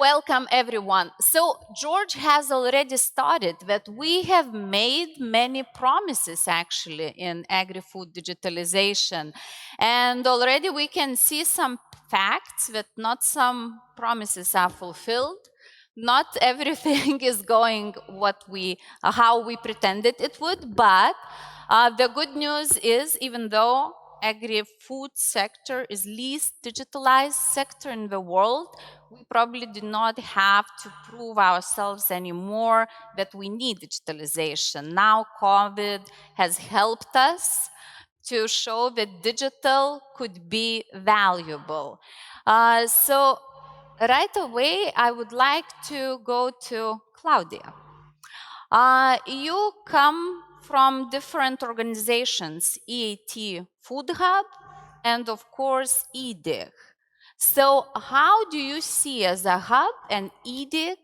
Welcome, everyone. So George has already started that we have made many promises actually in agri-food digitalization. And already we can see some facts that not some promises are fulfilled. Not everything is going how we pretended it would, but the good news is even though agri-food sector is least digitalized sector in the world, we probably do not have to prove ourselves anymore that we need digitalization. Now COVID has helped us to show that digital could be valuable. So right away, I would like to go to Claudia. You come from different organizations, EAT Food Hub, and of course, EDIG. So how do you see as a hub and EDIG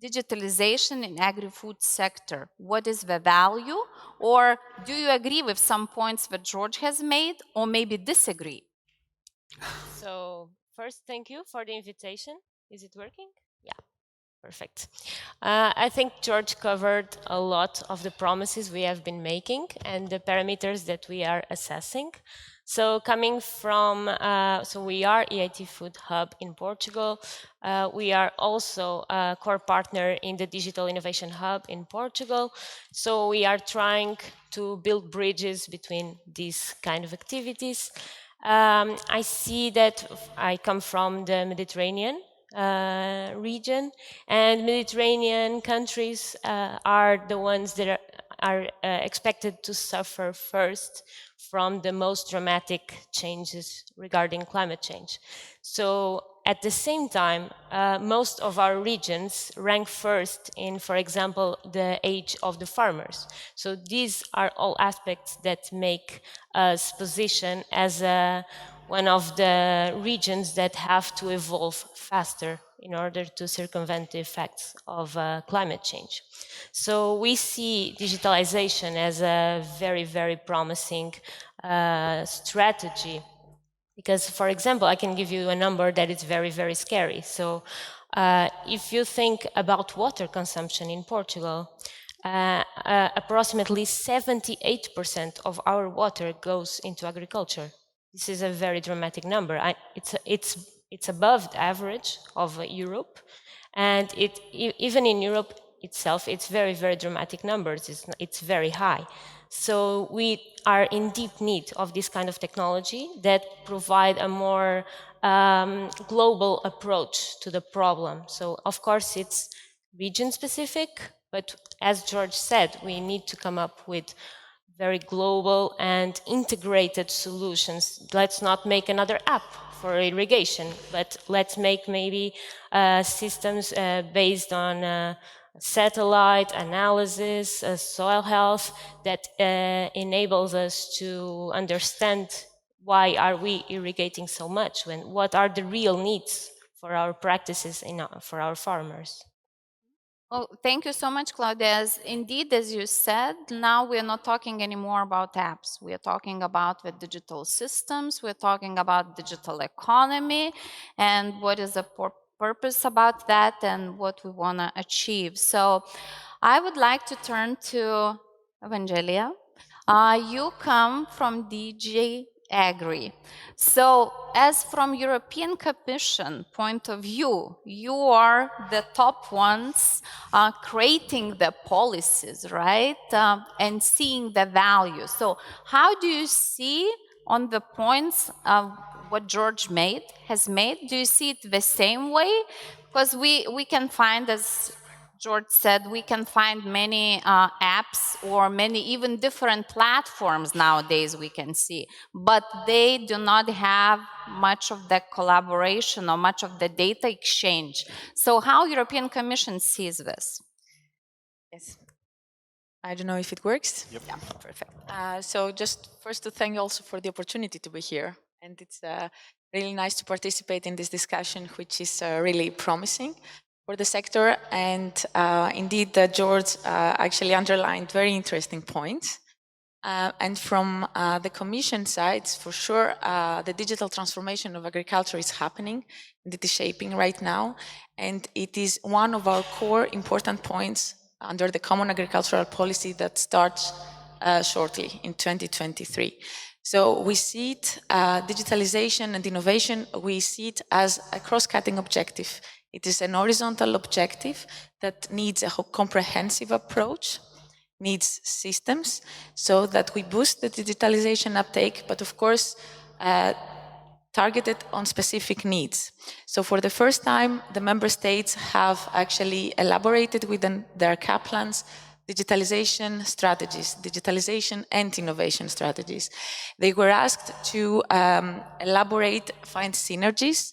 digitalization in agri-food sector? What is the value? Or do you agree with some points that George has made, or maybe disagree? So first, thank you for the invitation. Is it working? Yeah, perfect. I think George covered a lot of the promises we have been making and the parameters that we are assessing. So coming from, so we are EIT Food Hub in Portugal. We are also a core partner in the Digital Innovation Hub in Portugal. So we are trying to build bridges between these kind of activities. I see that I come from the Mediterranean region, and Mediterranean countries are the ones that are expected to suffer first from the most dramatic changes regarding climate change. So at the same time, most of our regions rank first in, for example, the age of the farmers. So these are all aspects that make us position as one of the regions that have to evolve faster in order to circumvent the effects of climate change. So we see digitalization as a very, very promising strategy. Because, for example, I can give you a number that is very, very scary. So if you think about water consumption in Portugal, approximately 78% of our water goes into agriculture. This is a very dramatic number. It's above the average of Europe. And even in Europe itself, it's very, very dramatic numbers. It's very high. So we are in deep need of this kind of technology that provide a more global approach to the problem. So of course it's region specific, but as George said, we need to come up with very global and integrated solutions. Let's not make another app for irrigation, but let's make maybe systems based on satellite analysis, soil health, that enables us to understand why are we irrigating so much, what are the real needs for our practices for our farmers. Oh, thank you so much, Claudia. Indeed, as you said, now we are not talking anymore about apps. We are talking about the digital systems. We're talking about digital economy and what is the purpose about that and what we want to achieve. So I would like to turn to Evangelia. You come from DG Agri. So as from European Commission point of view, you are the top ones creating the policies, right? And seeing the value. So how do you see on the points of what George has made, do you see it the same way? Because we can find, as George said, we can find many apps or many even different platforms nowadays we can see, but they do not have much of the collaboration or much of the data exchange. So how European Commission sees this? Yes. I don't know if it works. Yep. Yeah, perfect. So just first to thank you also for the opportunity to be here. And it's really nice to participate in this discussion, which is really promising for the sector. And indeed, George actually underlined very interesting points. And from the Commission side, for sure, the digital transformation of agriculture is happening, and it is shaping right now. And it is one of our core important points under the Common Agricultural Policy that starts shortly in 2023. So we see it, digitalization and innovation, we see it as a cross-cutting objective. It is an horizontal objective that needs a comprehensive approach, needs systems, so that we boost the digitalization uptake, but of course, targeted on specific needs. So for the first time, the member states have actually elaborated within their CAP plans digitalization strategies, digitalization and innovation strategies. They were asked to elaborate, find synergies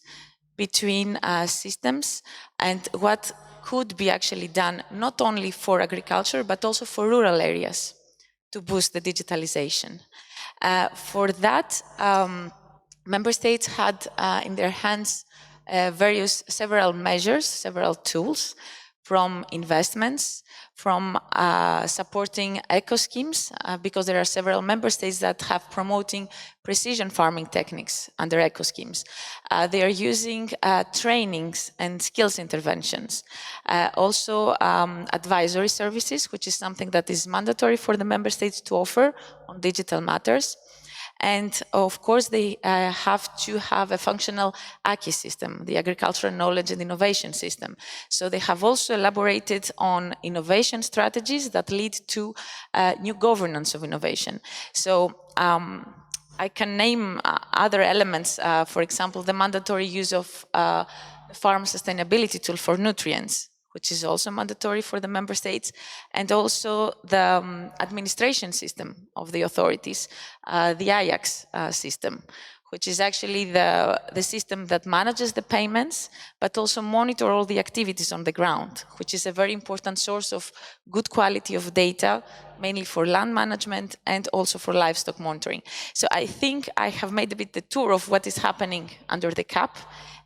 between systems and what could be actually done not only for agriculture, but also for rural areas to boost the digitalization. For that, member states had in their hands several measures, several tools, from investments, from supporting eco schemes, because there are several member states that have promoting precision farming techniques under eco schemes. They are using trainings and skills interventions. Also advisory services, which is something that is mandatory for the member states to offer on digital matters. And of course, they have to have a functional AKI system, the Agricultural Knowledge and Innovation System. So they have also elaborated on innovation strategies that lead to new governance of innovation. So I can name other elements, for example, the mandatory use of farm sustainability tool for nutrients, which is also mandatory for the member states, and also the administration system of the authorities, the Ajax system, which is actually the system that manages the payments, but also monitor all the activities on the ground, which is a very important source of good quality of data, mainly for land management and also for livestock monitoring. So I think I have made a bit the tour of what is happening under the CAP,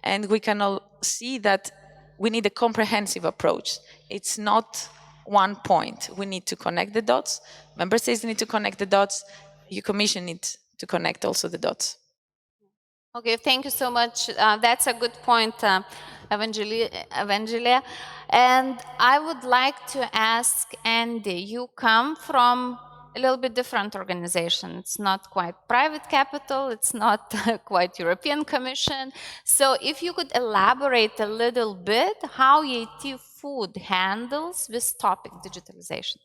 and we can all see that we need a comprehensive approach. It's not one point. We need to connect the dots. Member states need to connect the dots. You Commission needs to connect also the dots. Okay, thank you so much. That's a good point, Evangelia. And I would like to ask Andy, you come from a little bit different organization. It's not quite private capital, it's not quite European Commission. So if you could elaborate a little bit how EIT Food handles this topic, digitalization.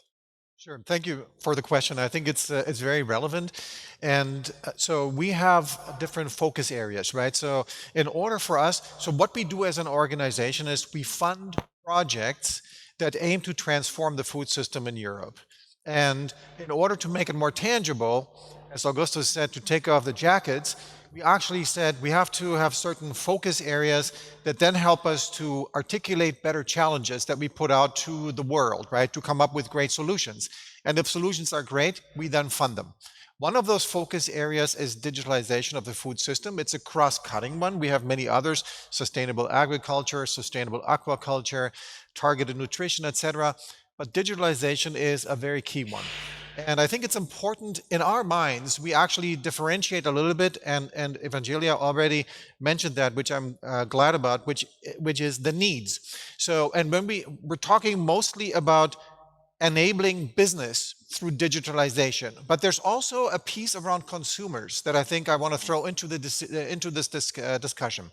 Sure. Thank you for the question. I think it's very relevant. And so we have different focus areas, right? So in order for us, so what we do as an organization is we fund projects that aim to transform the food system in Europe. And in order to make it more tangible, as Augusto said, to take off the jackets, we actually said we have to have certain focus areas that then help us to articulate better challenges that we put out to the world, right? To come up with great solutions. And if solutions are great, we then fund them. One of those focus areas is digitalization of the food system. It's a cross-cutting one. We have many others: sustainable agriculture, sustainable aquaculture, targeted nutrition, etc. But digitalization is a very key one. And I think it's important in our minds, we actually differentiate a little bit, and Evangelia already mentioned that, which I'm glad about, which is the needs. So, and when we're talking mostly about enabling business through digitalization, but there's also a piece around consumers that I think I want to throw into this discussion.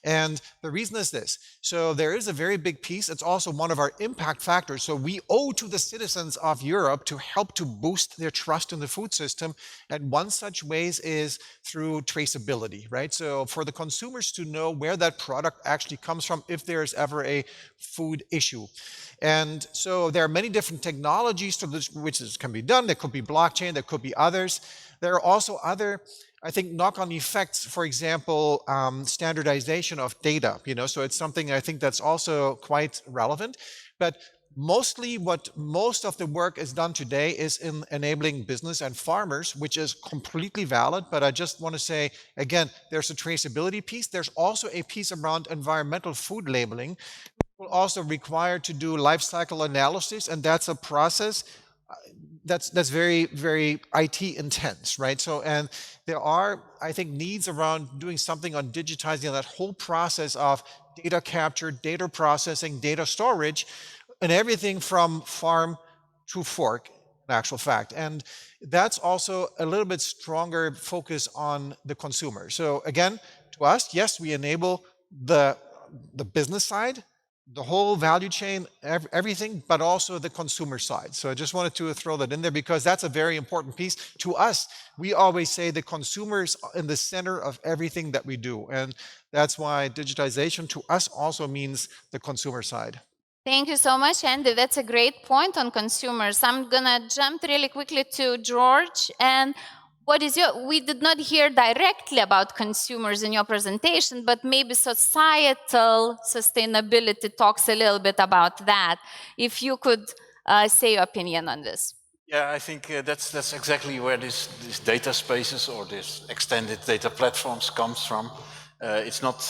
And the reason is this. So there is a very big piece. It's also one of our impact factors. So we owe to the citizens of Europe to help to boost their trust in the food system. And one such ways is through traceability, right? So for the consumers to know where that product actually comes from if there's ever a food issue. And so there are many different technologies to which this can be done. There could be blockchain, there could be others. There are also other, I think, knock-on effects, for example, standardization of data, so it's something I think that's also quite relevant. But mostly what most of the work is done today is in enabling business and farmers, which is completely valid. But I just want to say, again, there's a traceability piece. There's also a piece around environmental food labeling. Will also require to do life cycle analysis, and that's a process that's very, very IT intense, right? So, and there are, I think, needs around doing something on digitizing that whole process of data capture, data processing, data storage, and everything from farm to fork, in actual fact. And that's also a little bit stronger focus on the consumer. So again, to us, yes, we enable the business side, the whole value chain, everything, but also the consumer side. So I just wanted to throw that in there because that's a very important piece. To us, we always say the consumer's in the center of everything that we do. And that's why digitization to us also means the consumer side. Thank you so much, Andy. That's a great point on consumers. I'm gonna jump really quickly to George. And what is we did not hear directly about consumers in your presentation, but maybe societal sustainability talks a little bit about that. If you could say your opinion on this. Yeah, I think that's exactly where these data spaces or these extended data platforms comes from. It's not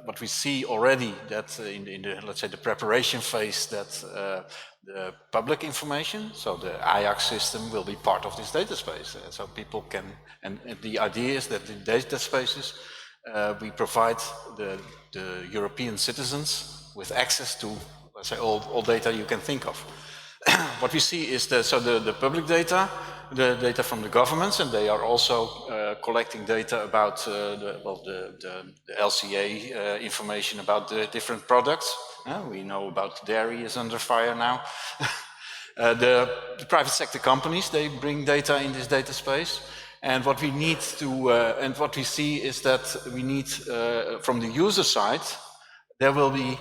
what we see already that in the, let's say, the preparation phase that the public information, so the Ajax system will be part of this data space. So people can, and the idea is that in data spaces, we provide the European citizens with access to, let's say, all data you can think of. What we see is the public data, the data from the governments, and they are also collecting data about the LCA information about the different products. We know about dairy is under fire now. The private sector companies, they bring data in this data space. And what we need to, and what we see is that we need, from the user side, there will be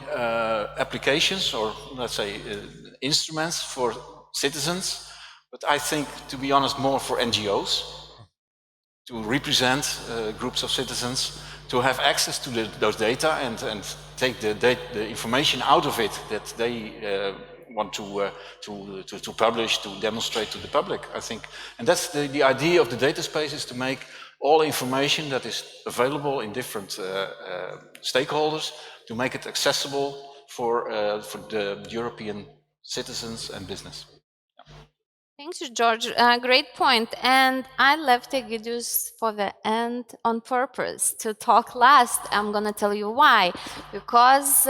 applications or, let's say, instruments for citizens, but I think, to be honest, more for NGOs to represent groups of citizens, to have access to those data and take the information out of it that they want to publish, to demonstrate to the public, I think. And that's the idea of the data space, is to make all information that is available in different stakeholders, to make it accessible for the European citizens and business. Thank you, George. Great point. And I left Egidijus for the end on purpose to talk last. I'm going to tell you why. Because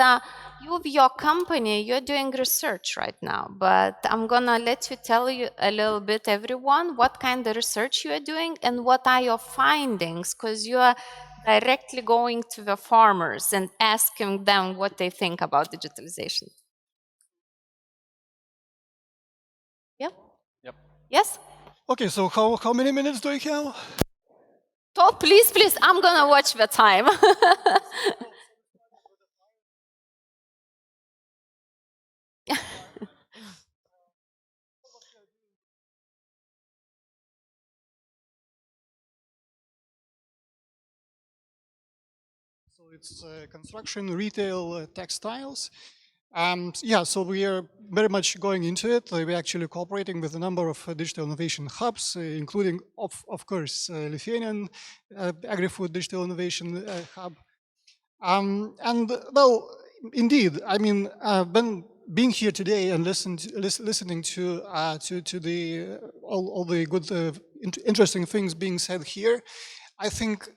you, with your company, you're doing research right now. But I'm going to let you tell you a little bit, everyone, what kind of research you are doing and what are your findings, because you are directly going to the farmers and asking them what they think about digitalization. Yeah? Yep. Yes? Okay, so how many minutes do I have? Oh, please, please, I'm gonna watch the time. So it's construction, retail, textiles. Yeah, so we are very much going into it. We're actually cooperating with a number of digital innovation hubs, including, of course, Lithuanian AgriFood Digital Innovation Hub. And well, indeed, I mean, when being here today and listening to the all the good, interesting things being said here, I think.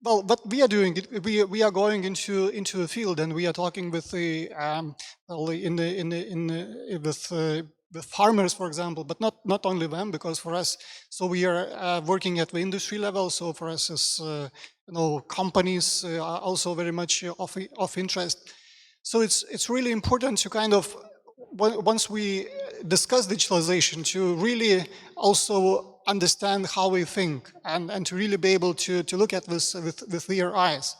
Well, what we are doing, we are going into the field, and we are talking with the with farmers, for example, but not only them, because for us, so we are working at the industry level. So for us, as companies are also very much of interest. So it's really important to kind of, once we discuss digitalization, to really also understand how we think and to really be able to look at this with clear eyes.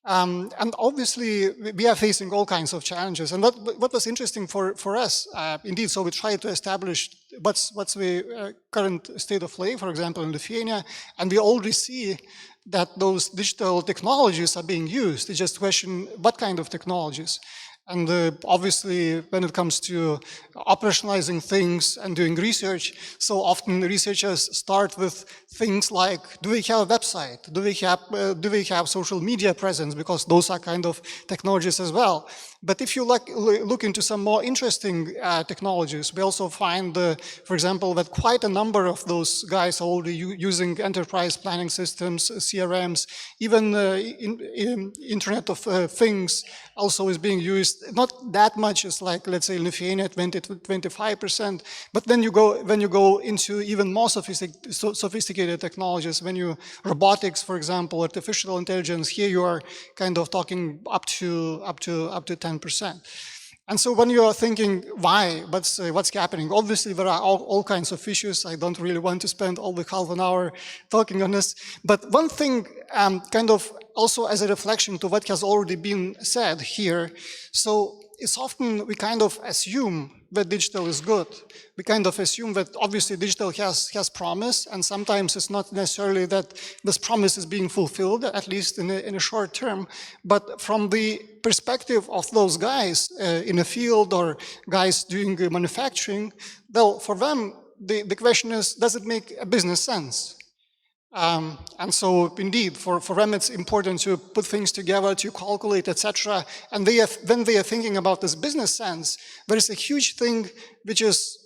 And obviously, we are facing all kinds of challenges. And what was interesting for us, indeed, so we tried to establish what's the current state of play, for example, in Lithuania, and we already see that those digital technologies are being used. It's just a question, what kind of technologies? And obviously, when it comes to operationalizing things and doing research, so often researchers start with things like, do we have a website? Do we have social media presence? Because those are kind of technologies as well. But if you look into some more interesting technologies, we also find, for example, that quite a number of those guys are already using enterprise planning systems, CRMs, even Internet of Things also is being used. Not that much as like, let's say, Lithuania, 20 to 25%. But then when you go into even more sophisticated technologies, robotics, for example, artificial intelligence, here you are kind of talking up to 10%. And so when you are thinking, why, what's happening? Obviously, there are all kinds of issues. I don't really want to spend all the half an hour talking on this. But one thing, kind of also as a reflection to what has already been said here, so it's often we kind of assume that digital is good. We kind of assume that obviously digital has promise, and sometimes it's not necessarily that this promise is being fulfilled, at least in a short term. But from the perspective of those guys in the field or guys doing manufacturing, well, for them, the question is, does it make a business sense? And so indeed, for them it's important to put things together, to calculate, etc. And when they are thinking about this business sense, there is a huge thing which is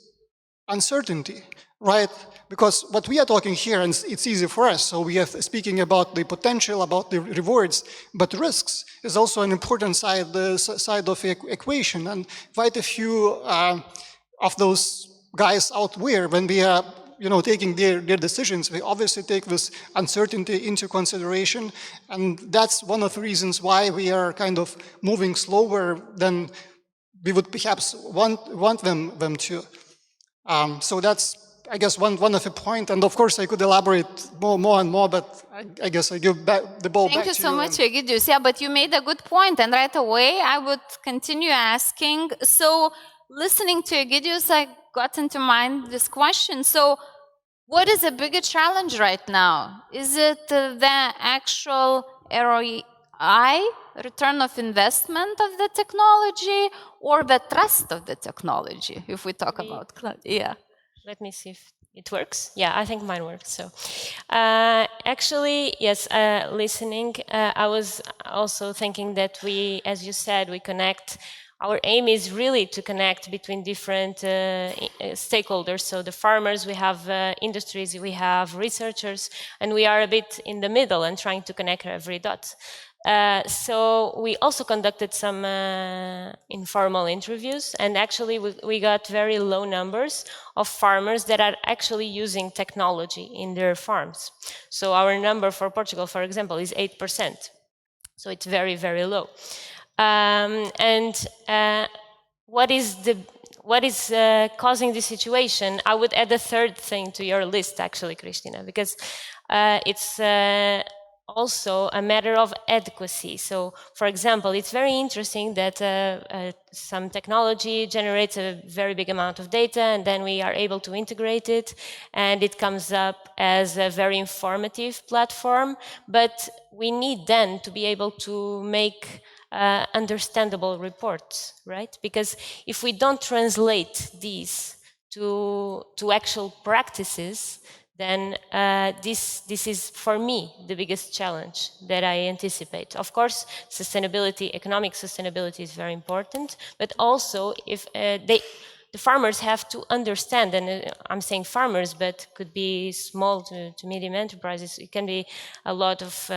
uncertainty, right? Because what we are talking here, and it's easy for us, so we are speaking about the potential, about the rewards, but risks is also an important side of the equation. And quite a few of those guys out there, when we are taking their decisions, we obviously take this uncertainty into consideration, and that's one of the reasons why we are kind of moving slower than we would perhaps want them to. So that's, I guess, one of the points, and of course I could elaborate more and more, but I guess I give the ball back to you. Thank you so much, Egidijus. Yeah, but you made a good point, and right away I would continue asking. So listening to Egidijus, I got into mind this question. So what is a bigger challenge right now? Is it the actual ROI, return of investment of the technology, or the trust of the technology, if we talk about cloud? Yeah. Let me see if it works. Yeah, I think mine works. So actually, yes, listening, I was also thinking that we, as you said, we connect. Our aim is really to connect between different stakeholders. So the farmers, we have industries, we have researchers, and we are a bit in the middle and trying to connect every dot. So we also conducted some informal interviews, and actually we got very low numbers of farmers that are actually using technology in their farms. So our number for Portugal, for example, is 8%. So it's very, very low. What is causing this situation? I would add a third thing to your list, actually, Kristina, because it's also a matter of adequacy. So, for example, it's very interesting that some technology generates a very big amount of data, and then we are able to integrate it, and it comes up as a very informative platform. But we need then to be able to make understandable reports, right? Because if we don't translate these to actual practices, then this is, for me, the biggest challenge that I anticipate. Of course, sustainability, economic sustainability is very important, but also if the farmers have to understand, and I'm saying farmers, but could be small to medium enterprises, it can be a lot of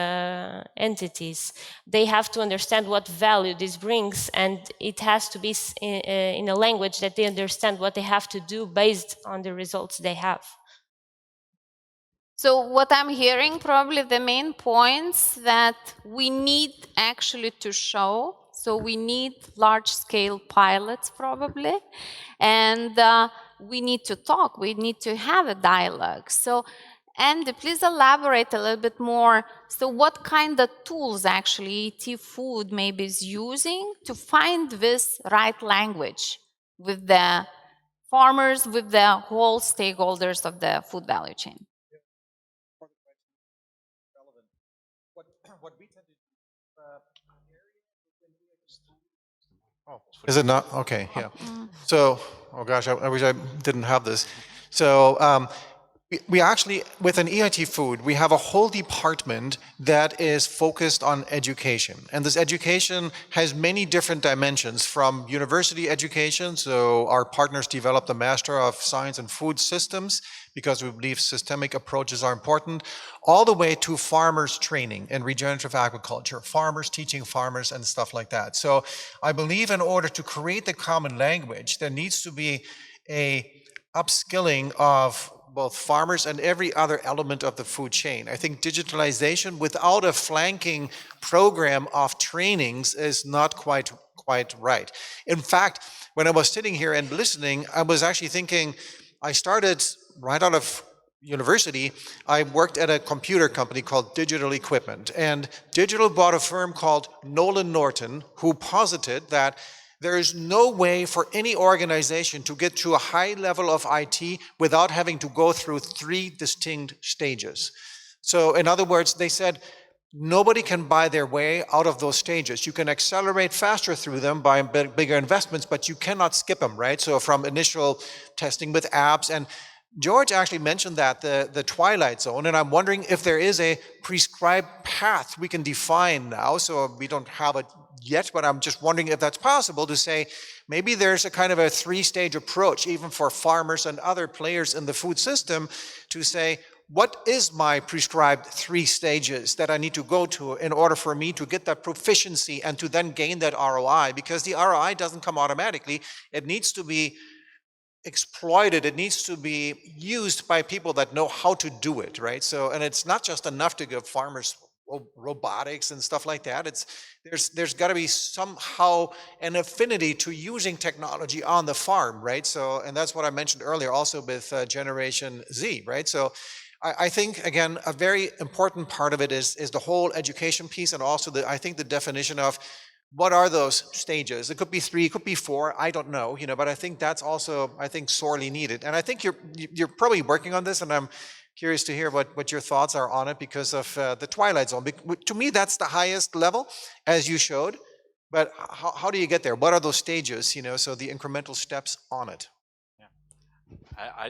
entities. They have to understand what value this brings, and it has to be in a language that they understand what they have to do based on the results they have. So what I'm hearing, probably the main points that we need actually to show. So we need large-scale pilots, probably, and we need to talk. We need to have a dialogue. So, Andy, please elaborate a little bit more. So what kind of tools actually ET Food maybe is using to find this right language with the farmers, with the whole stakeholders of the food value chain? What we tend to oh, is it not? Okay, yeah. So, oh gosh, I wish I didn't have this. So We actually, within EIT Food, we have a whole department that is focused on education. And this education has many different dimensions, from university education, so our partners developed the Master of Science in Food Systems because we believe systemic approaches are important, all the way to farmers training in regenerative agriculture, farmers teaching farmers and stuff like that. So I believe in order to create the common language, there needs to be a upskilling of both farmers and every other element of the food chain. I think digitalization without a flanking program of trainings is not quite right. In fact, when I was sitting here and listening, I was actually thinking, I started right out of university, I worked at a computer company called Digital Equipment, and Digital bought a firm called Nolan Norton, who posited that there is no way for any organization to get to a high level of IT without having to go through 3 distinct stages. So in other words, they said, nobody can buy their way out of those stages. You can accelerate faster through them by bigger investments, but you cannot skip them, right? So from initial testing with apps, and George actually mentioned that, the twilight zone, and I'm wondering if there is a prescribed path we can define now. So we don't have it yet, but I'm just wondering if that's possible to say, maybe there's a kind of a 3-stage approach, even for farmers and other players in the food system, to say, what is my prescribed 3 stages that I need to go to in order for me to get that proficiency and to then gain that ROI? Because the ROI doesn't come automatically. It needs to be exploited. It needs to be used by people that know how to do it, right? So, and it's not just enough to give farmers robotics and stuff like that. There's got to be somehow an affinity to using technology on the farm, right? So, and that's what I mentioned earlier also with Generation Z, right? So I think, again, a very important part of it is the whole education piece, and also I think the definition of what are those stages. It could be 3, it could be 4, I don't know, but I think that's also, I think, sorely needed. And I think you're probably working on this, and I'm curious to hear what your thoughts are on it because of the twilight zone. To me, that's the highest level, as you showed. But how do you get there? What are those stages, so the incremental steps on it? Yeah.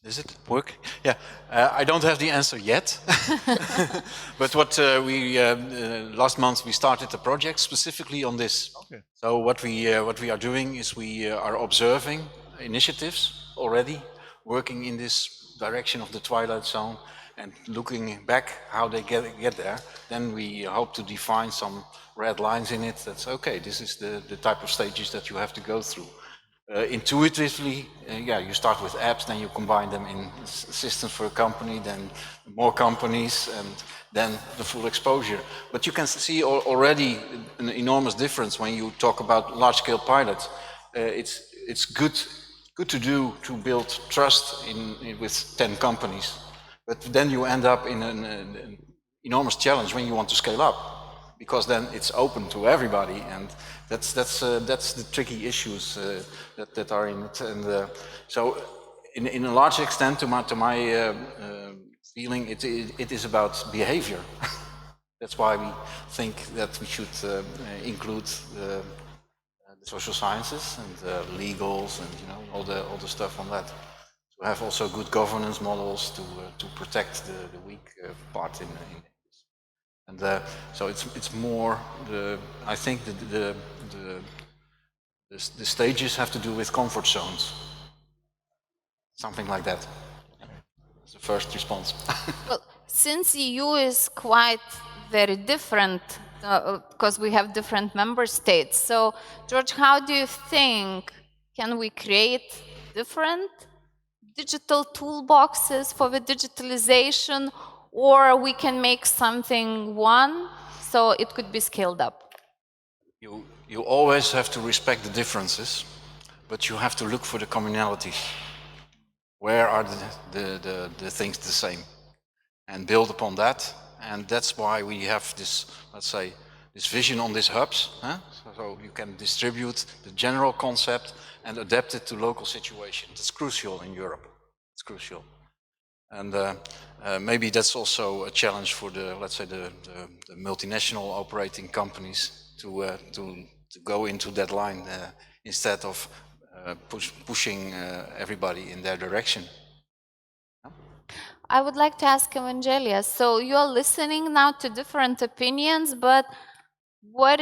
Is it work? Yeah, I don't have the answer yet. But what last month we started a project specifically on this. Okay. So what we are doing is we are observing initiatives already working in this direction of the twilight zone and looking back how they get there. Then we hope to define some red lines in it. That's okay. This is the type of stages that you have to go through. Intuitively, you start with apps, then you combine them in systems for a company, then more companies, and then the full exposure. But you can see already an enormous difference when you talk about large-scale pilots. It's good to build trust with 10 companies, but then you end up in an enormous challenge when you want to scale up, because then it's open to everybody, and that's the tricky issues that are in it. And so, in a large extent, to my feeling, it is about behavior. That's why we think that we should include the social sciences and legals and all the stuff on that. To have also good governance models to protect the weak part in this. And so it's more I think the stages have to do with comfort zones, something like that. That's the first response. Well, since EU is quite very different, because we have different member states. So, George, how do you think can we create different digital toolboxes for the digitalization, or we can make something one so it could be scaled up? You always have to respect the differences, but you have to look for the commonalities. Where are the things the same? And build upon that. And that's why we have this, let's say, this vision on these hubs. So you can distribute the general concept and adapt it to local situations. It's crucial in Europe. It's crucial. And maybe that's also a challenge for let's say, the multinational operating companies to go into that line instead of pushing everybody in their direction. I would like to ask Evangelia, so you're listening now to different opinions, but what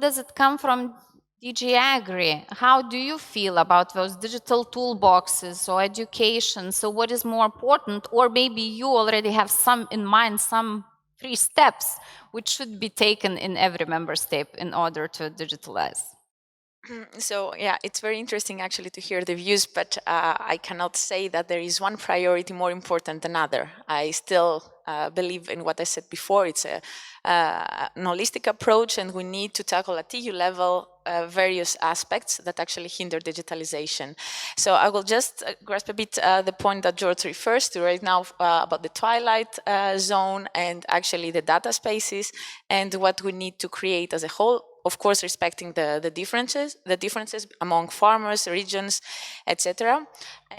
does it come from DG Agri? How do you feel about those digital toolboxes or education? So what is more important? Or maybe you already have some in mind, some 3 steps which should be taken in every member state in order to digitalize? So yeah, it's very interesting actually to hear the views, but I cannot say that there is one priority more important than other. I still believe in what I said before. It's an holistic approach, and we need to tackle at EU level various aspects that actually hinder digitalization. So I will just grasp a bit the point that George refers to right now about the twilight zone and actually the data spaces and what we need to create as a whole. Of course, respecting the differences among farmers, regions, etc.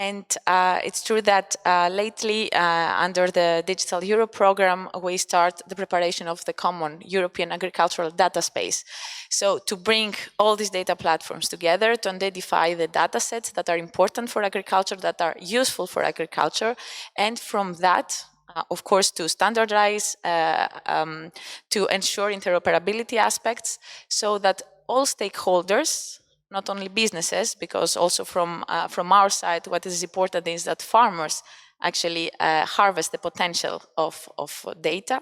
And it's true that lately, under the Digital Europe program, we start the preparation of the common European agricultural data space. So to bring all these data platforms together, to identify the data sets that are important for agriculture, that are useful for agriculture, and from that, of course, to standardize, to ensure interoperability aspects, so that all stakeholders, not only businesses, because also from our side, what is important is that farmers actually harvest the potential of data,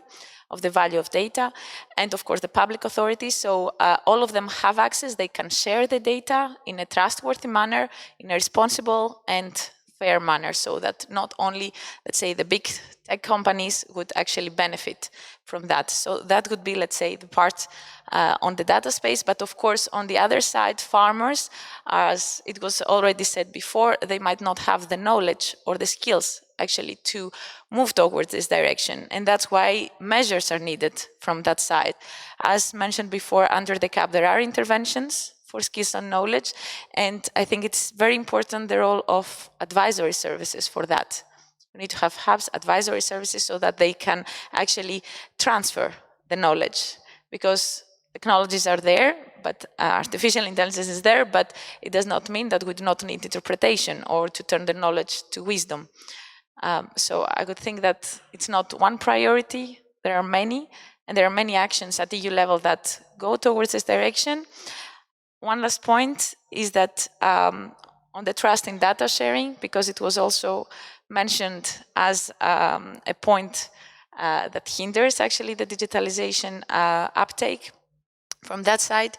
of the value of data, and of course the public authorities. So all of them have access, they can share the data in a trustworthy manner, in a responsible and fair manner, so that not only, let's say, the big tech companies would actually benefit from that. So that would be, let's say, the part on the data space. But of course, on the other side, farmers, as it was already said before, they might not have the knowledge or the skills actually to move towards this direction. And that's why measures are needed from that side. As mentioned before, under the CAP, there are interventions for skills and knowledge. And I think it's very important, the role of advisory services for that. We need to have hubs, advisory services, so that they can actually transfer the knowledge, because technologies are there, but artificial intelligence is there, but it does not mean that we do not need interpretation or to turn the knowledge to wisdom. So I would think that it's not one priority, there are many, and there are many actions at EU level that go towards this direction. One last point is that on the trust in data sharing, because it was also mentioned as a point that hinders actually the digitalization uptake. From that side,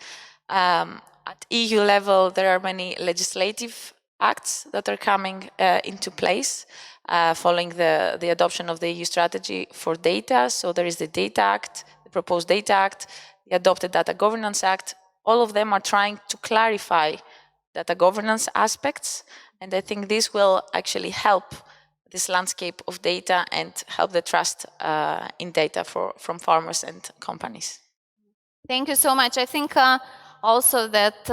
at EU level, there are many legislative acts that are coming into place following the adoption of the EU strategy for data. So there is the Data Act, the proposed Data Act, the adopted Data Governance Act. All of them are trying to clarify data governance aspects, and I think this will actually help this landscape of data and help the trust in data from farmers and companies. Thank you so much. I think also that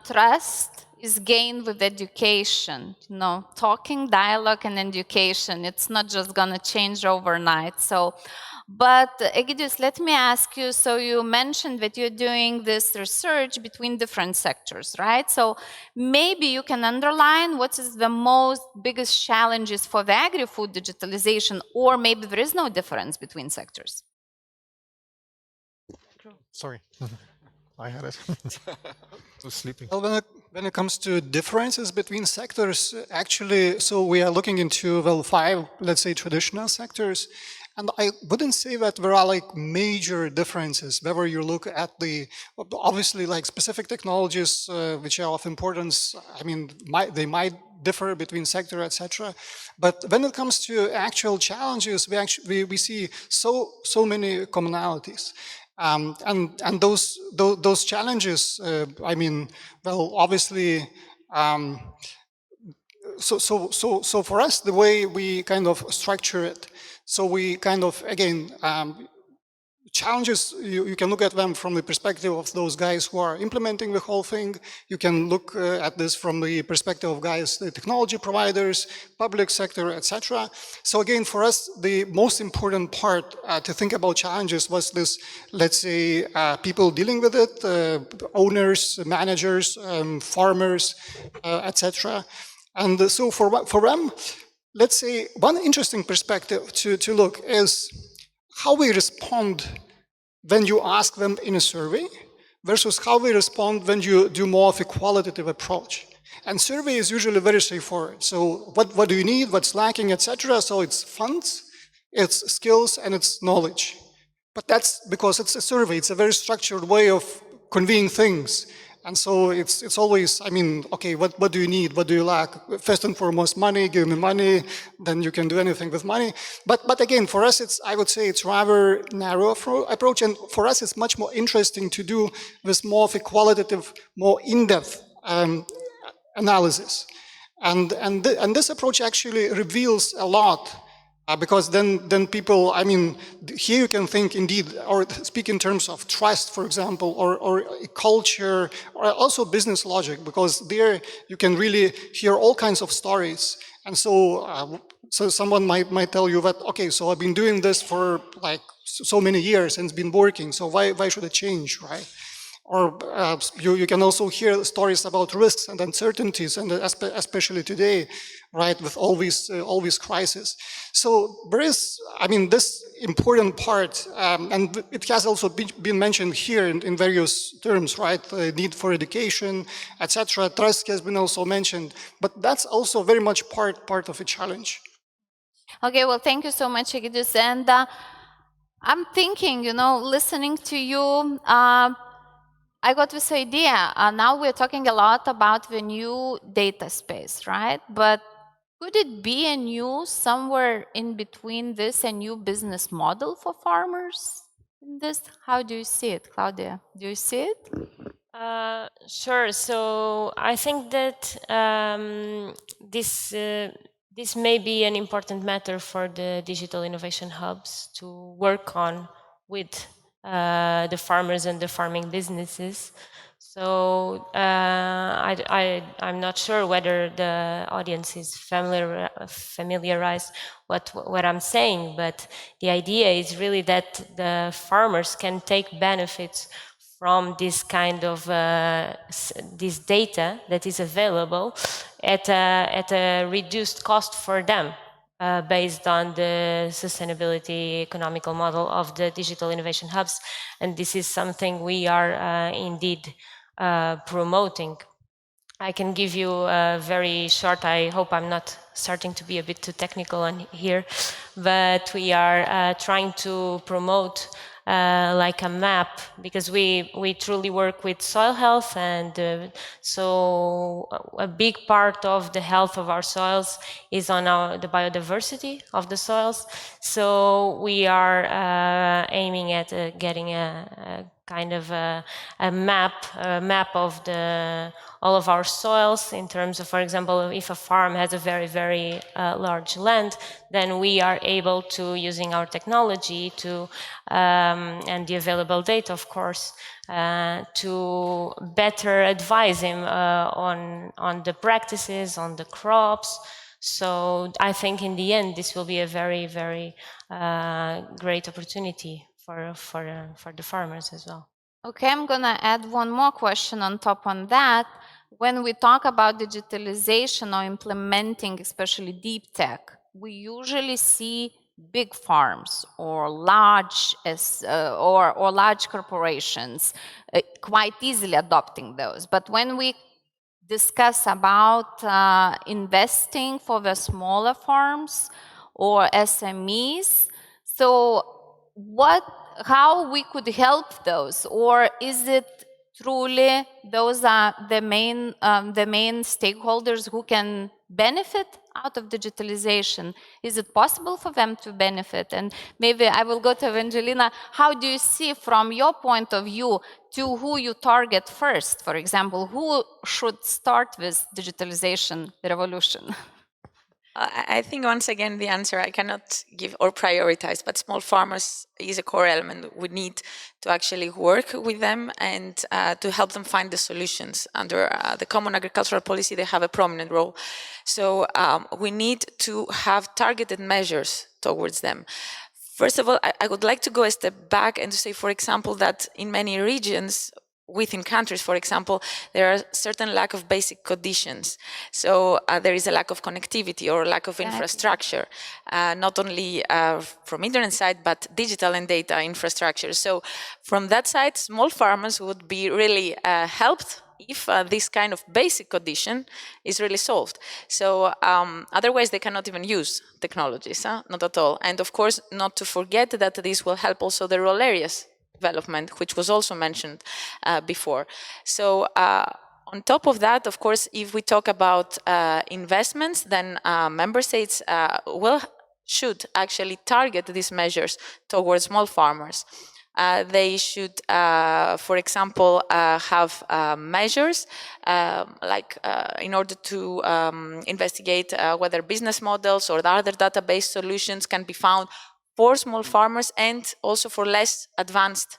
trust is gained with education, talking, dialogue, and education. It's not just going to change overnight. So, but Egidijus, let me ask you, so you mentioned that you're doing this research between different sectors, right? So maybe you can underline what is the biggest challenges for the agri-food digitalization, or maybe there is no difference between sectors. Sorry, I had it. I was sleeping. Well, when it comes to differences between sectors, actually, so we are looking into, well, 5, let's say, traditional sectors. And I wouldn't say that there are like major differences, whether you look at obviously like specific technologies which are of importance. I mean, they might differ between sector, etc. But when it comes to actual challenges, we see so many commonalities. And those challenges, I mean, well, obviously, so for us, the way we kind of structure it, so we kind of, again, challenges, you can look at them from the perspective of those guys who are implementing the whole thing. You can look at this from the perspective of guys, the technology providers, public sector, etc. So again, for us, the most important part to think about challenges was this, let's say, people dealing with it, owners, managers, farmers, etc. And so for them, let's say, one interesting perspective to look is how we respond when you ask them in a survey versus how we respond when you do more of a qualitative approach. And survey is usually very straightforward. So what do you need, what's lacking, etc. So it's funds, it's skills, and it's knowledge. But that's because it's a survey. It's a very structured way of conveying things. And so it's always, I mean, okay, what do you need? What do you lack? First and foremost, money, give me money, then you can do anything with money. But again, for us, I would say it's rather narrow approach. And for us, it's much more interesting to do this more of a qualitative, more in-depth analysis. And this approach actually reveals a lot. Because then people, I mean, here you can think indeed, or speak in terms of trust, for example, or culture, or also business logic, because there you can really hear all kinds of stories. And so someone might tell you that, okay, so I've been doing this for like so many years and it's been working, so why should it change, right? Or you can also hear stories about risks and uncertainties, and especially today, right, with all these crises. So there is, I mean, this important part, and it has also been mentioned here in various terms, right? The need for education, etc. Trust has been also mentioned, but that's also very much part of a challenge. Okay, well, thank you so much, Egidijus. And I'm thinking, listening to you, I got this idea. Now we're talking a lot about the new data space, right? But could it be a new, somewhere in between this, a new business model for farmers in this? How do you see it, Claudia? Do you see it? Sure. So I think that this may be an important matter for the digital innovation hubs to work on with the farmers and the farming businesses. So I'm not sure whether the audience is familiarized what I'm saying, but the idea is really that the farmers can take benefits from this kind of this data that is available at a reduced cost for them. Based on the sustainability economical model of the digital innovation hubs. And this is something we are indeed promoting. I can give you a very short, I hope I'm not starting to be a bit too technical on here, but we are trying to promote like a map, because we truly work with soil health, and so a big part of the health of our soils is on the biodiversity of the soils. So we are aiming at getting a kind of a map of all of our soils in terms of, for example, if a farm has a very, very large land, then we are able to, using our technology to and the available data, of course, to better advise him on the practices, on the crops. So I think in the end, this will be a very, very great opportunity for the farmers as well. Okay, I'm gonna add one more question on top on that. When we talk about digitalization or implementing, especially deep tech, we usually see big farms or large or large corporations quite easily adopting those. But when we discuss about investing for the smaller farms or SMEs, so how we could help those, or is it truly those are the main stakeholders who can benefit out of digitalization? Is it possible for them to benefit? And maybe I will go to Evangelina. How do you see, from your point of view, to who you target first? For example, who should start with digitalization revolution? I think once again the answer I cannot give or prioritize, but small farmers is a core element. We need to actually work with them and to help them find the solutions. Under the Common Agricultural Policy, they have a prominent role. So we need to have targeted measures towards them. First of all, I would like to go a step back and to say, for example, that in many regions, within countries, for example, there are certain lack of basic conditions. So there is a lack of connectivity or lack of infrastructure, not only from internet side, but digital and data infrastructure. So from that side, small farmers would be really helped if this kind of basic condition is really solved. So otherwise they cannot even use technologies, not at all. And of course, not to forget that this will help also the rural areas development, which was also mentioned before. So on top of that, of course, if we talk about investments, then member states should actually target these measures towards small farmers. They should, for example, have measures like in order to investigate whether business models or the other database solutions can be found for small farmers and also for less advanced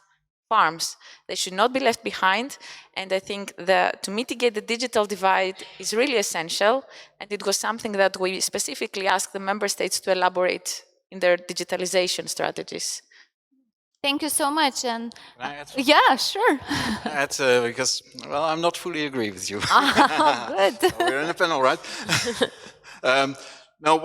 farms. They should not be left behind. And I think to mitigate the digital divide is really essential. And it was something that we specifically asked the member states to elaborate in their digitalization strategies. Thank you so much. And Can I add yeah, sure. add, because, well, I'm not fully agree with you. Good. We're in a panel, right? Now,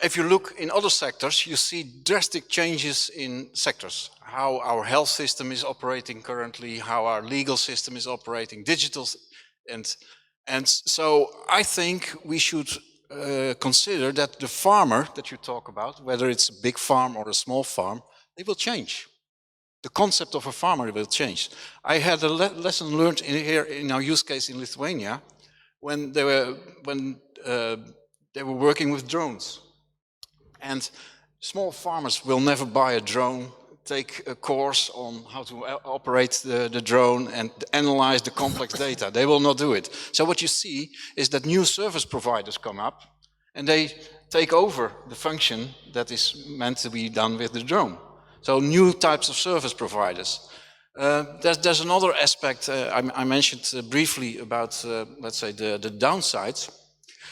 if you look in other sectors, you see drastic changes in sectors. How our health system is operating currently, how our legal system is operating, digital, and so I think we should consider that the farmer that you talk about, whether it's a big farm or a small farm, they will change. The concept of a farmer will change. I had a lesson learned here in our use case in Lithuania when they were working with drones. And small farmers will never buy a drone, take a course on how to operate the drone and analyze the complex data. They will not do it. So what you see is that new service providers come up and they take over the function that is meant to be done with the drone. So new types of service providers. There's another aspect I mentioned briefly about, let's say, the downsides.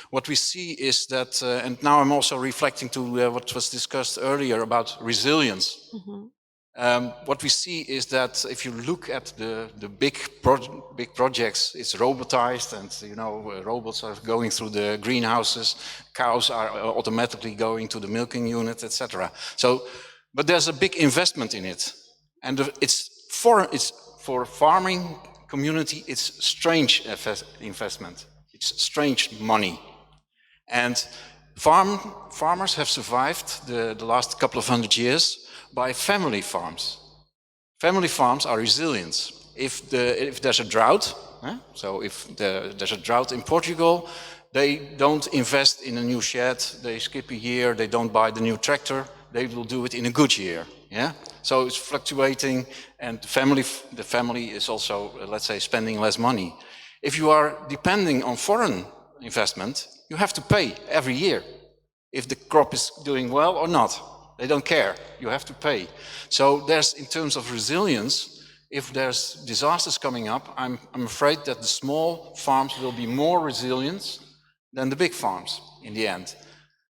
What we see is that, and now I'm also reflecting to what was discussed earlier about resilience. Mm-hmm. What we see is that if you look at the big projects, it's robotized, and robots are going through the greenhouses, cows are automatically going to the milking unit, etc. So, but there's a big investment in it, and it's for farming community. It's strange investment. It's strange money. And farmers have survived the last couple of 100 years by family farms. Family farms are resilient. If there's a drought, so if there's a drought in Portugal, they don't invest in a new shed, they skip a year, they don't buy the new tractor, they will do it in a good year. Yeah? So it's fluctuating, and the family is also, let's say, spending less money. If you are depending on foreign investment, you have to pay every year if the crop is doing well or not. They don't care. You have to pay. So there's, in terms of resilience, if there's disasters coming up, I'm afraid that the small farms will be more resilient than the big farms in the end.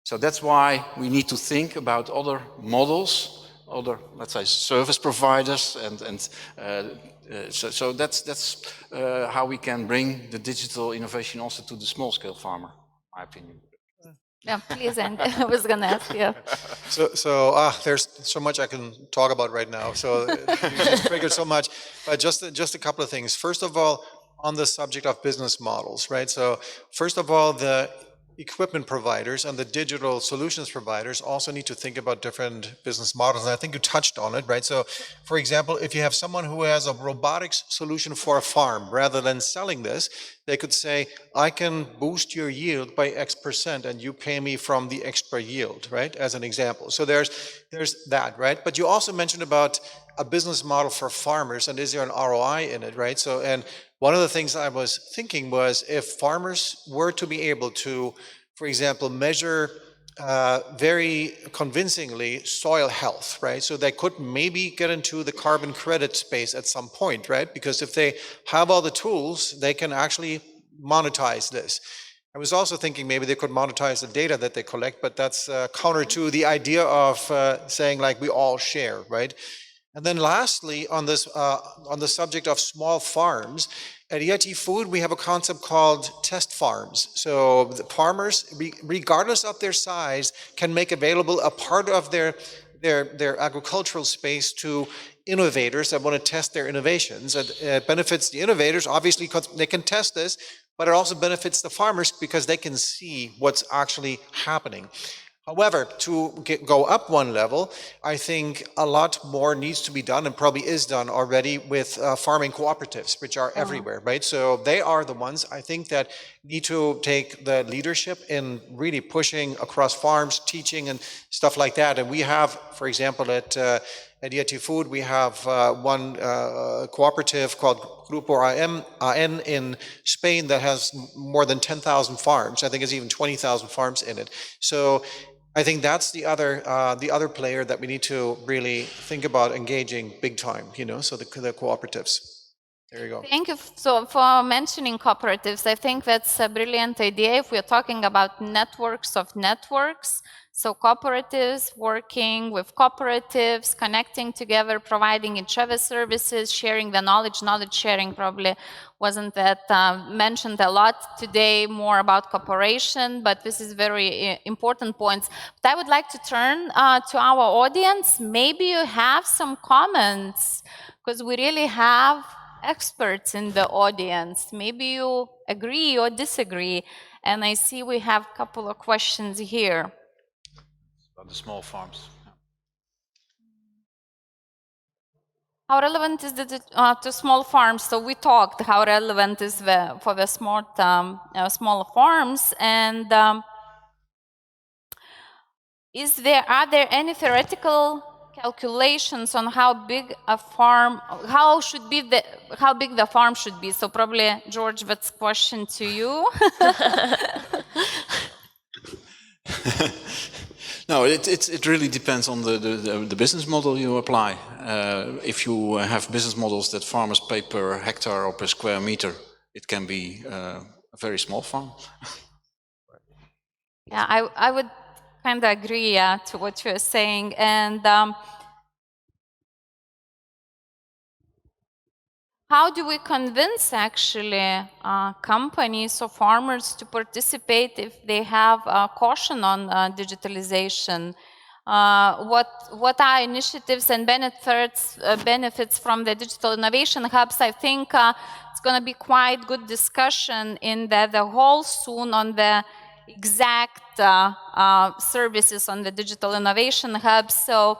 So that's why we need to think about other models, other, let's say, service providers, so that's how we can bring the digital innovation also to the small-scale farmer, in my opinion. Yeah, please, and I was going to ask you. So there's so much I can talk about right now. So you just triggered so much. But just a couple of things. First of all, on the subject of business models, right? So first of all, the equipment providers and the digital solutions providers also need to think about different business models. And I think you touched on it, right? So for example, if you have someone who has a robotics solution for a farm, rather than selling this, they could say, I can boost your yield by X% and you pay me from the extra yield, right? As an example. So there's that, right? But you also mentioned about a business model for farmers, and is there an ROI in it, right? So, and one of the things I was thinking was, if farmers were to be able to, for example, measure very convincingly soil health, right? So they could maybe get into the carbon credit space at some point, right? Because if they have all the tools, they can actually monetize this. I was also thinking maybe they could monetize the data that they collect, but that's counter to the idea of saying like we all share, right? And then lastly, on this, on the subject of small farms, at AgriFood, we have a concept called test farms. So the farmers, regardless of their size, can make available a part of their agricultural space to innovators that want to test their innovations. It benefits the innovators, obviously, because they can test this, but it also benefits the farmers because they can see what's actually happening. However, to go up one level, I think a lot more needs to be done and probably is done already with farming cooperatives, which are everywhere, right? So they are the ones, I think, that need to take the leadership in really pushing across farms, teaching and stuff like that. And we have, for example, at AgriFood, we have one cooperative called Grupo AN in Spain that has more than 10,000 farms. I think it's even 20,000 farms in it. So I think that's the other player that we need to really think about engaging big time, you know, so the cooperatives. There you go. Thank you for mentioning cooperatives. I think that's a brilliant idea if we're talking about networks of networks. So cooperatives working with cooperatives, connecting together, providing each other services, sharing the knowledge. Knowledge sharing probably wasn't that mentioned a lot today, more about cooperation, but this is very important points. But I would like to turn to our audience. Maybe you have some comments, because we really have experts in the audience. Maybe you agree or disagree. And I see we have a couple of questions here. About the small farms. How relevant is it to small farms? So we talked how relevant is for the small farms, and are there any theoretical calculations on how big a farm, how big the farm should be? So probably, George, that's a question to you. No, it really depends on the business model you apply. If you have business models that farmers pay per hectare or per square meter, it can be a very small farm. Yeah, I would kind of agree to what you're saying. And how do we convince actually companies or farmers to participate if they have caution on digitalization? What are initiatives and benefits from the digital innovation hubs? I think it's going to be quite good discussion in the hall soon on the exact services on the digital innovation hubs, so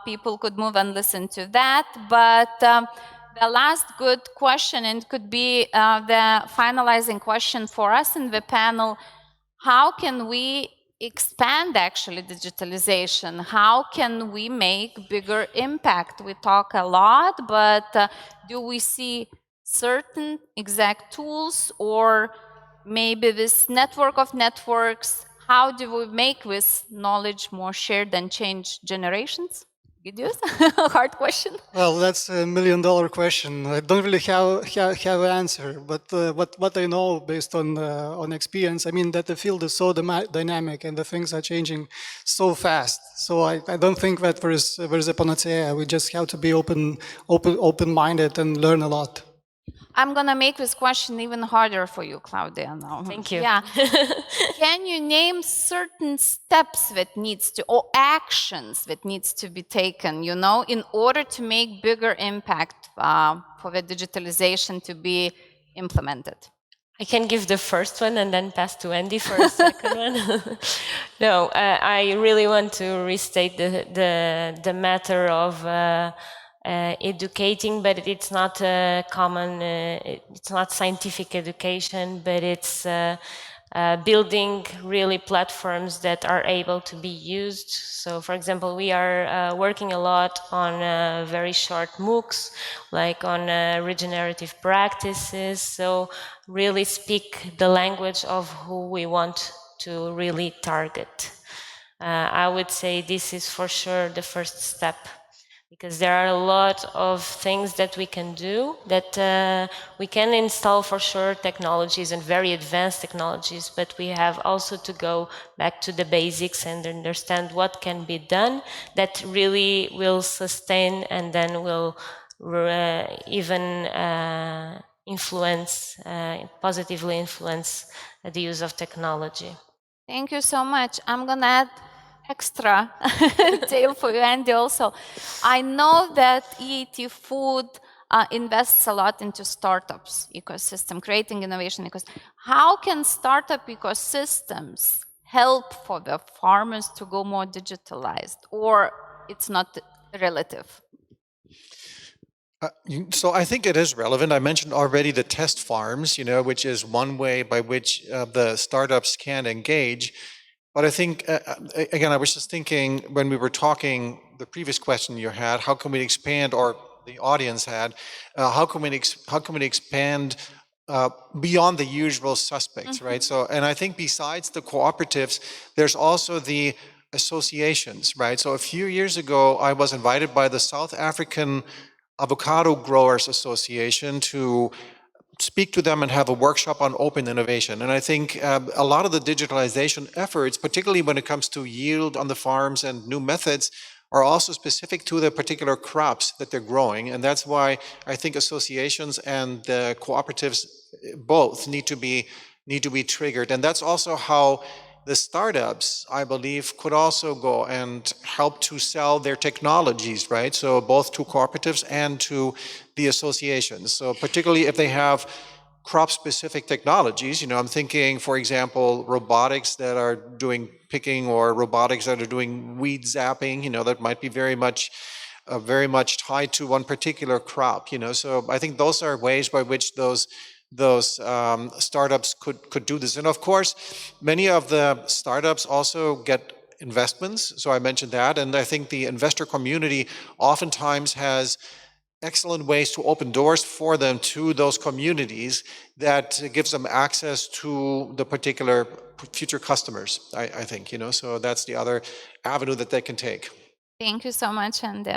people could move and listen to that. But the last good question, and could be the finalizing question for us in the panel: how can we expand actually digitalization? How can we make bigger impact? We talk a lot, but do we see certain exact tools, or maybe this network of networks? How do we make this knowledge more shared and change generations? Egidijus? Hard question. Well, that's $1 million question. I don't really have an answer, but what I know based on experience, I mean that the field is so dynamic and the things are changing so fast. So I don't think that there is a panacea. We just have to be open-minded and learn a lot. I'm going to make this question even harder for you, Claudia, now. Thank you. Yeah. Can you name certain steps that needs to, or actions that needs to be taken, you know, in order to make bigger impact for the digitalization to be implemented? I can give the first one and then pass to Andy for the second one. No, I really want to restate the matter of educating, but it's not common, it's not scientific education, but it's building really platforms that are able to be used. So for example, we are working a lot on very short MOOCs, like on regenerative practices, so really speak the language of who we want to really target. I would say this is for sure the first step, because there are a lot of things that we can do, that we can install for sure technologies and very advanced technologies, but we have also to go back to the basics and understand what can be done that really will sustain and then will even positively influence the use of technology. Thank you so much. I'm gonna add extra detail for you, Andy, also. I know that EAT Food invests a lot into startups ecosystem, creating innovation ecosystem. How can startup ecosystems help for the farmers to go more digitalized, or it's not relative? So I think it is relevant. I mentioned already the test farms, which is one way by which the startups can engage. But I think, again, I was just thinking when we were talking, the previous question you had, how can we expand, or the audience had, how can we expand beyond the usual suspects, right? So, and I think besides the cooperatives, there's also the associations, right? So a few years ago, I was invited by the South African Avocado Growers Association to speak to them and have a workshop on open innovation. And I think a lot of the digitalization efforts, particularly when it comes to yield on the farms and new methods, are also specific to the particular crops that they're growing. And that's why I think associations and the cooperatives both need to be triggered. And that's also how the startups, I believe, could also go and help to sell their technologies, right? So both to cooperatives and to the associations. So particularly if they have crop-specific technologies, I'm thinking, for example, robotics that are doing picking, or robotics that are doing weed zapping, that might be very much tied to one particular crop, So I think those are ways by which those startups could do this. And of course, many of the startups also get investments. So I mentioned that. And I think the investor community oftentimes has excellent ways to open doors for them to those communities that gives them access to the particular future customers, I think, so that's the other avenue that they can take. Thank you so much, Andy.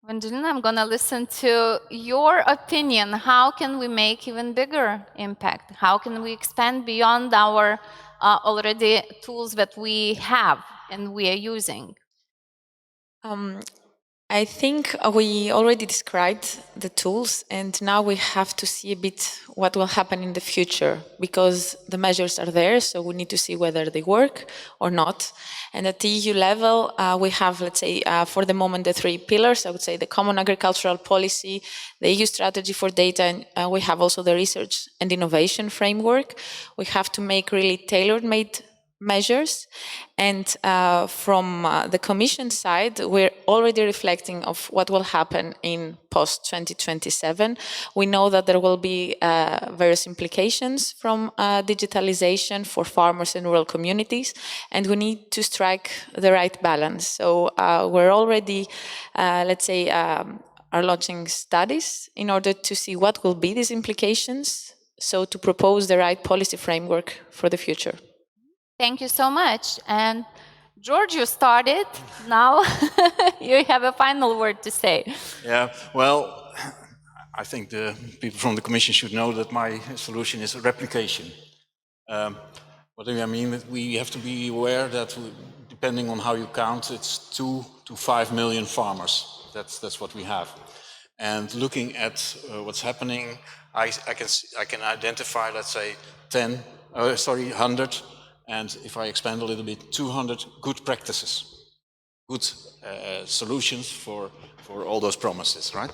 Evangelina, I'm going to listen to your opinion. How can we make even bigger impact? How can we expand beyond our already tools that we have and we are using? I think we already described the tools, and now we have to see a bit what will happen in the future, because the measures are there, so we need to see whether they work or not. And at the EU level, we have, let's say, for the moment, the 3 pillars. I would say the Common Agricultural Policy, the EU Strategy for Data, and we have also the Research and Innovation Framework. We have to make really tailor-made measures, and from the Commission side, we're already reflecting of what will happen in post-2027. We know that there will be various implications from digitalization for farmers and rural communities, and we need to strike the right balance. So we're already, let's say, are launching studies in order to see what will be these implications, so to propose the right policy framework for the future. Thank you so much. And George, you started. Now you have a final word to say. Yeah, well, I think the people from the Commission should know that my solution is replication. What do I mean? We have to be aware that depending on how you count, it's 2 to 5 million farmers. That's what we have. And looking at what's happening, I can identify, let's say, 100. And if I expand a little bit, 200 good practices, good solutions for all those promises, right?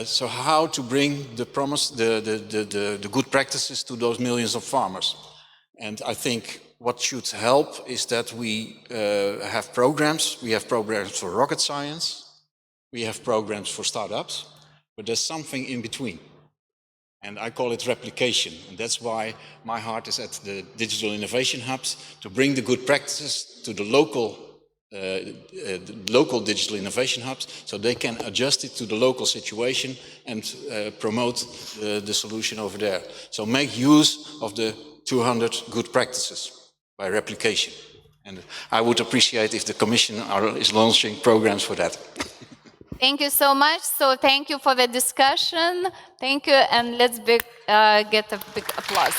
So how to bring the promise, the good practices to those millions of farmers? And I think what should help is that we have programs. We have programs for rocket science. We have programs for startups, but there's something in between. And I call it replication. And that's why my heart is at the Digital Innovation Hubs, to bring the good practices to the local digital innovation hubs, so they can adjust it to the local situation and promote the solution over there. So make use of the 200 good practices. by replication. And I would appreciate if the Commission is launching programs for that. Thank you so much. So thank you for the discussion. Thank you, and let's get a big applause.